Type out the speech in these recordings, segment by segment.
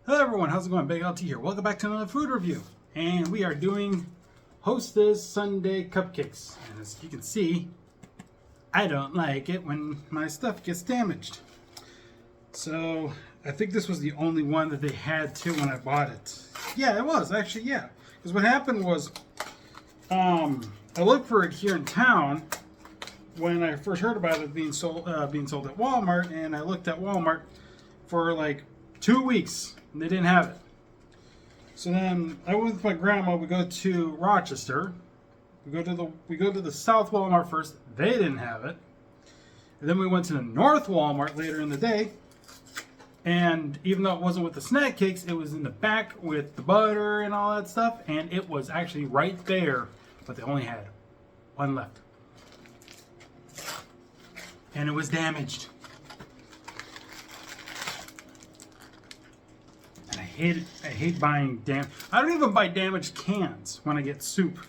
Hello everyone, how's it going? BigLT here. Welcome back to another food review. And we are doing Hostess Sundae Cupcakes. And as you can see, I don't like it when my stuff gets damaged. So, I think this was the only one that they had too when I bought it. Yeah, it was actually, yeah. Because what happened was, I looked for it here in town when I first heard about it being sold at Walmart, and I looked at Walmart for like 2 weeks. And they didn't have it. So then I went with my grandma. We go to Rochester. We go to the South Walmart first. They didn't have it. And then we went to the North Walmart later in the day. And even though it wasn't with the snack cakes, it was in the back with the butter and all that stuff. And it was actually right there, but they only had one left. And it was damaged. I hate buying I don't even buy damaged cans when I get soup.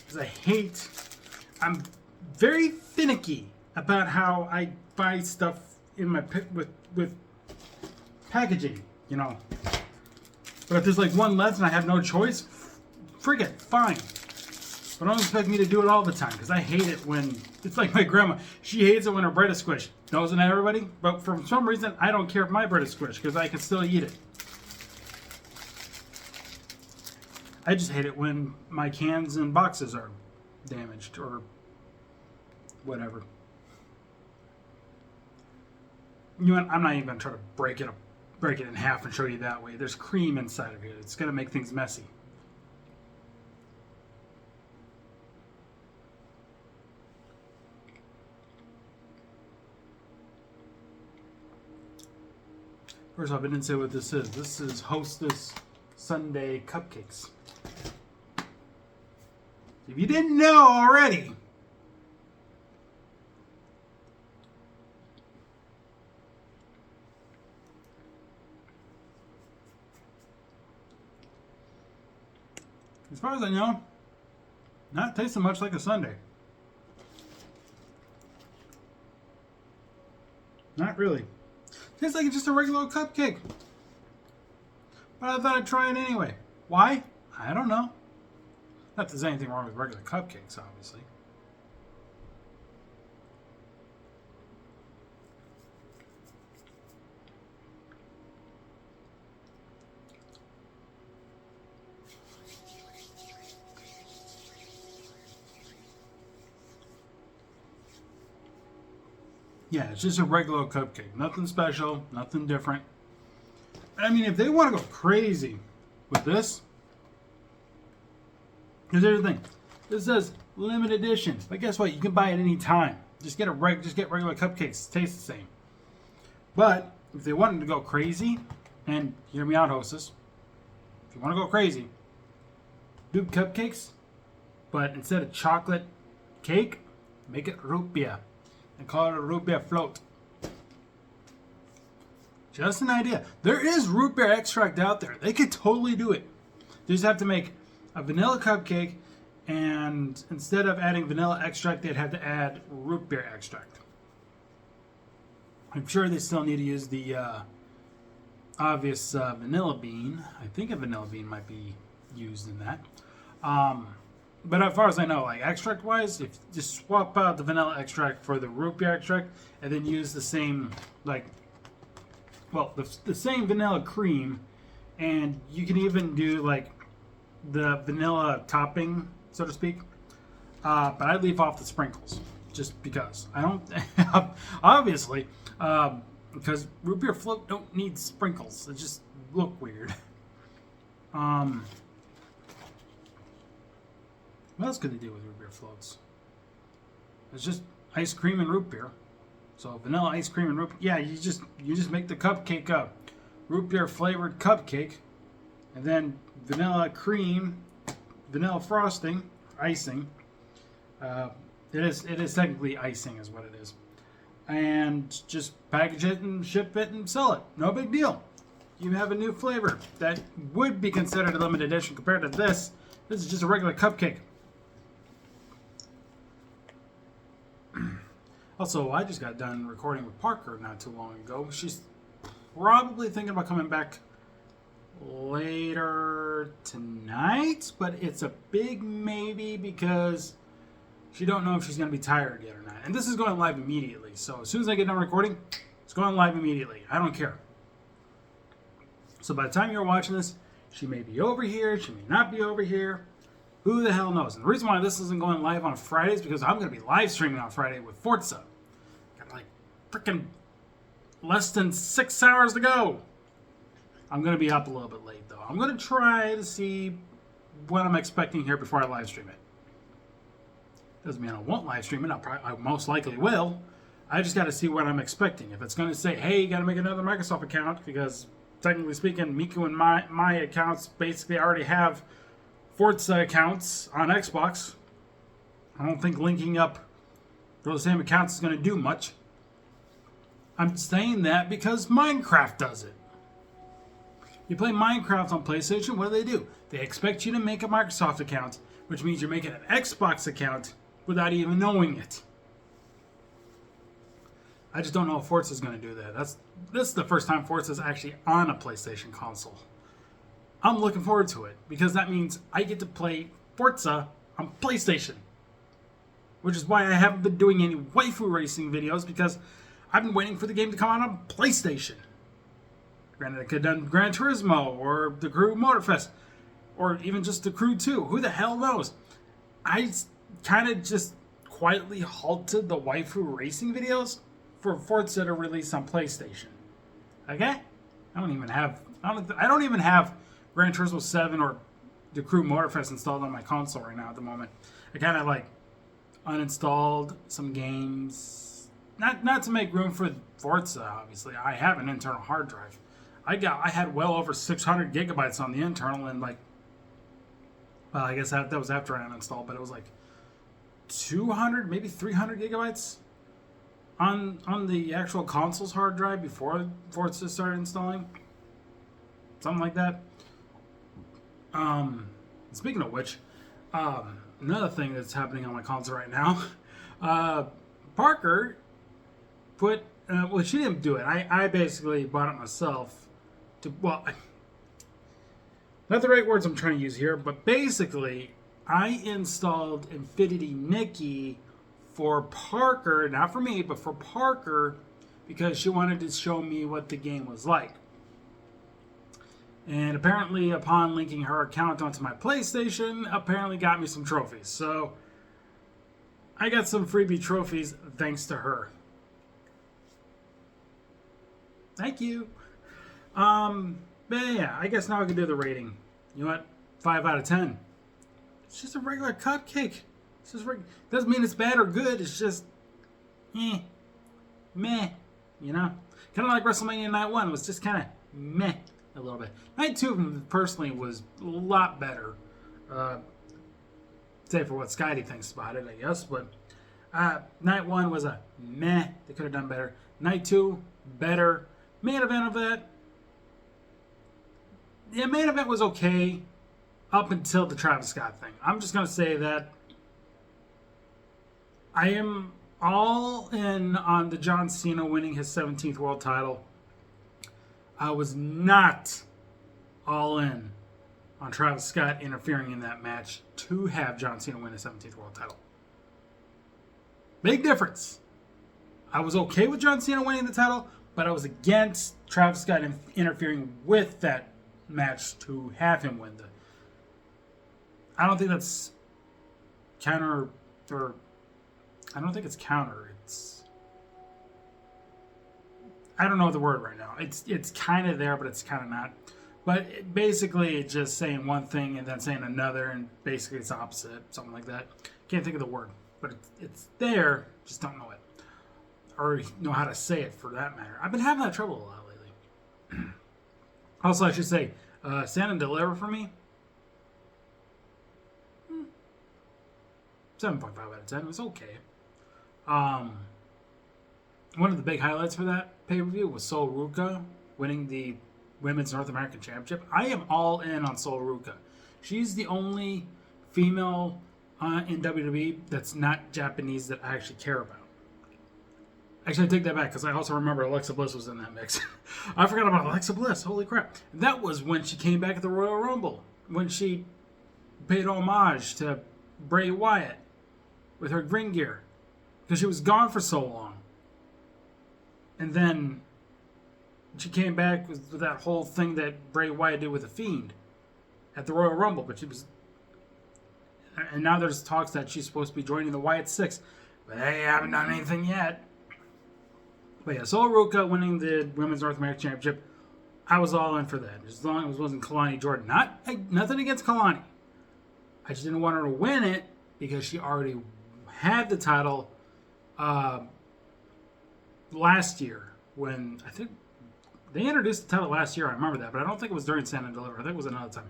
Because I'm very finicky about how I buy stuff in my with packaging, you know. But if there's like one left and I have no choice, frig it, fine. But don't expect me to do it all the time, because I hate it when, it's like my grandma, she hates it when her bread is squished. Doesn't everybody? But for some reason, I don't care if my bread is squished, because I can still eat it. I just hate it when my cans and boxes are damaged or whatever. You know what? I'm not even going to try to break it in half and show you that way. There's cream inside of it. It's going to make things messy. First off, I didn't say what this is. This is Hostess Sundae Cupcakes. If you didn't know already, as far as I know, not tasting much like a sundae. Not really. Tastes like it's just a regular cupcake. But I thought I'd try it anyway. Why? I don't know. Not that there's anything wrong with regular cupcakes, obviously. Yeah, it's just a regular cupcake. Nothing special, nothing different. I mean, if they want to go crazy with this, here's the thing. This says limited edition, but guess what? You can buy it any time. Just get regular cupcakes. Taste the same. But if they wanted to go crazy, and hear me out, Hostess, if you want to go crazy, do cupcakes, but instead of chocolate cake, make it root beer and call it a root beer float. Just an idea. There is root beer extract out there. They could totally do it. They just have to make a vanilla cupcake, and instead of adding vanilla extract, they'd have to add root beer extract. I'm sure they still need to use the obvious vanilla bean. I think a vanilla bean might be used in that. But as far as I know, like extract-wise, if you just swap out the vanilla extract for the root beer extract, and then use the same, like, well, the same vanilla cream, and you can even do like the vanilla topping, so to speak. But I'd leave off the sprinkles, just because I don't. Obviously, because root beer float don't need sprinkles. It just look weird. What else could they do with root beer floats? It's just ice cream and root beer. So vanilla ice cream and root. Yeah, you just make the cupcake up, root beer flavored cupcake, and then vanilla cream, vanilla frosting, icing. It is technically icing, is what it is, and just package it and ship it and sell it. No big deal. You have a new flavor that would be considered a limited edition compared to this. This is just a regular cupcake. Also, I just got done recording with Parker not too long ago. She's probably thinking about coming back later tonight, but it's a big maybe because she don't know if she's going to be tired yet or not. And this is going live immediately, so as soon as I get done recording, it's going live immediately. I don't care. So by the time you're watching this, she may be over here, she may not be over here. Who the hell knows? And the reason why this isn't going live on Friday is because I'm going to be live streaming on Friday with Forza. Got like freaking less than 6 hours to go. I'm going to be up a little bit late though. I'm going to try to see what I'm expecting here before I live stream it. Doesn't mean I won't live stream it. I most likely will. I just got to see what I'm expecting. If it's going to say, hey, you got to make another Microsoft account, because technically speaking, Miku and my accounts basically already have Forza accounts on Xbox. I don't think linking up those same accounts is going to do much. I'm saying that because Minecraft does it. You play Minecraft on PlayStation, what do? They expect you to make a Microsoft account, which means you're making an Xbox account without even knowing it. I just don't know if Forza is going to do that. This is the first time Forza is actually on a PlayStation console. I'm looking forward to it because that means I get to play Forza on PlayStation. Which is why I haven't been doing any waifu racing videos, because I've been waiting for the game to come out on PlayStation. Granted, I could have done Gran Turismo or the Crew Motorfest or even just the Crew 2. Who the hell knows? I kind of just quietly halted the waifu racing videos for Forza to release on PlayStation. Okay? I don't even have Gran Turismo 7 or the Crew Motorfest installed on my console right now at the moment. I kind of like uninstalled some games, not to make room for Forza. Obviously, I have an internal hard drive. I had well over 600 gigabytes on the internal, and like, well, I guess that was after I uninstalled, but it was like 200, maybe 300 gigabytes on the actual console's hard drive before Forza started installing. Something like that. Speaking of which, another thing that's happening on my console right now, Parker put, well, she didn't do it. I basically bought it myself. Not the right words I'm trying to use here, but basically, I installed Infinity Nikki for Parker, not for me, but for Parker, because she wanted to show me what the game was like. And apparently, upon linking her account onto my PlayStation, apparently got me some trophies. So, I got some freebie trophies thanks to her. Thank you. But yeah, I guess now I can do the rating. You know what? 5 out of 10. It's just a regular cupcake. It's just doesn't mean it's bad or good. It's just, meh. You know? Kind of like WrestleMania Night 1. It was just kind of meh a little bit. Night 2, personally, was a lot better. Say for what Skydie thinks about it, I guess. But Night 1 was a meh. They could have done better. Night 2, better. Main event of that, yeah, main event was okay up until the Travis Scott thing. I'm just going to say that I am all in on the John Cena winning his 17th world title. I was not all in on Travis Scott interfering in that match to have John Cena win his 17th world title. Big difference. I was okay with John Cena winning the title, but I was against Travis Scott interfering with that match to have him win the. I don't think that's counter, or I don't think it's counter. It's, I don't know the word right now. It's kind of there, but it's kind of not. But basically, it's just saying one thing and then saying another, and basically it's opposite, something like that. Can't think of the word, but it's there. Just don't know it, or know how to say it for that matter. I've been having that trouble a lot lately. Also, I should say, Stand and Deliver for me, 7.5 out of 10. It was okay. One of the big highlights for that pay-per-view was Sol Ruka winning the Women's North American Championship. I am all in on Sol Ruka. She's the only female in WWE that's not Japanese that I actually care about. Actually, I take that back because I also remember Alexa Bliss was in that mix. I forgot about Alexa Bliss. Holy crap. That was when she came back at the Royal Rumble. When she paid homage to Bray Wyatt with her green gear. Because she was gone for so long. And then she came back with that whole thing that Bray Wyatt did with The Fiend at the Royal Rumble. But she was... And now there's talks that she's supposed to be joining the Wyatt Six. But they haven't done anything yet. But yeah, Sol Ruca winning the Women's North American Championship, I was all in for that. As long as it wasn't Kalani Jordan. Nothing against Kalani. I just didn't want her to win it because she already had the title last year. When I think they introduced the title last year. I remember that, but I don't think it was during Stand and Deliver. I think it was another time.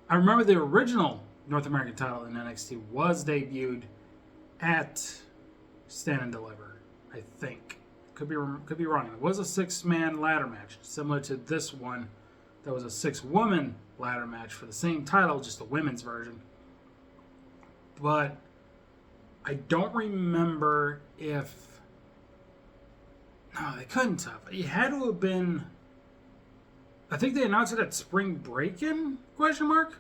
I remember the original North American title in NXT was debuted at Stand and Deliver, I think. Could be wrong. It was a 6-man ladder match, similar to this one. That was a 6-woman ladder match for the same title, just the women's version. But I don't remember if... No, they couldn't have. It had to have been... I think they announced it at Spring Break-In? Question mark?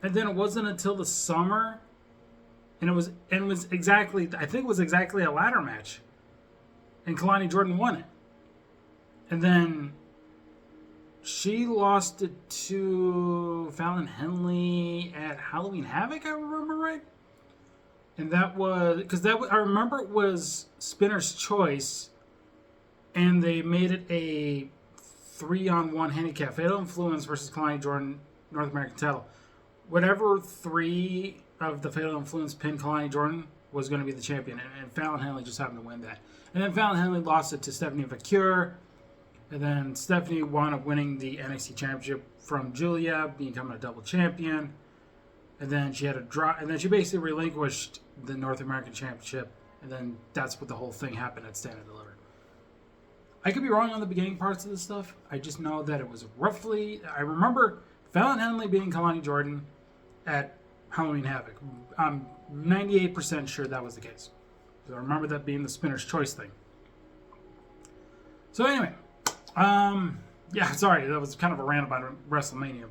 And then it wasn't until the summer, and it was exactly... I think it was exactly a ladder match. And Kalani Jordan won it. And then she lost it to Fallon Henley at Halloween Havoc, I remember right. And that was... Because I remember it was Spinner's Choice, and they made it a 3-on-1 handicap. Fatal Influence versus Kalani Jordan, North American title. Whatever 3 of the Fatal Influence pinned Kalani Jordan was going to be the champion. And Fallon Henley just happened to win that. And then Fallon Henley lost it to Stephanie Vacure. And then Stephanie wound up winning the NXT Championship from Julia, becoming a double champion. And then she had a draw. And then she basically relinquished the North American Championship. And then that's what the whole thing happened at Stand and Deliver. I could be wrong on the beginning parts of this stuff. I just know that it was roughly... I remember Fallon Henley beating Kalani Jordan at Halloween Havoc. I'm 98% sure that was the case. I remember that being the Spinner's Choice thing. So anyway, yeah, sorry, that was kind of a rant about WrestleMania.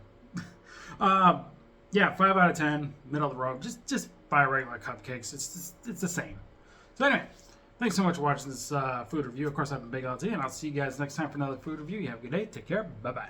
Yeah, 5 out of 10, middle of the road. Just buy regular cupcakes. It's the same. So anyway, thanks so much for watching this food review. Of course, I've been BigLT, and I'll see you guys next time for another food review. You have a good day. Take care. Bye-bye.